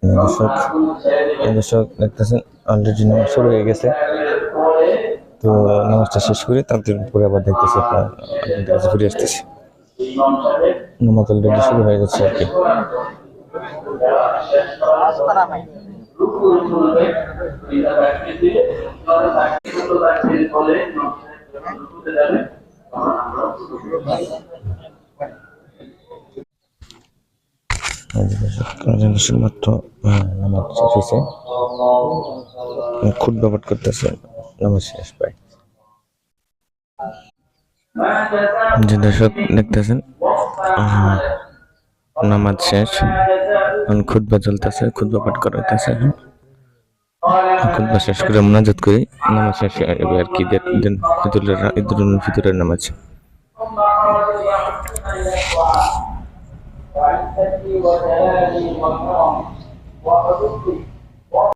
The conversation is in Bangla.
দর্শক দর্শক দেখতেছেন অলরেডি নামাজ শুরু হয়ে গেছে। তো নামাজটা শেষ করে তাদের পরে আবার দেখতেছি আপনাদের কাছে ফিরে আসতেছি। নামাজ অলরেডি শুরু হয়ে যাচ্ছে আর কি। দর্শক মাত্র নামাজ শেষ হয়েছে, খুতবা পাঠ করতেছে, নামাজ শেষ প্রায়। যে দর্শক দেখতেছেন নামাজ শেষ, খুতবা চলতেছে, খুতবা পাঠ করা হইতেছে। খুতবা শেষ করে মুনাজাত করি, নামাজ শেষ আর কি ঈদুল ফিতরের নামাজ।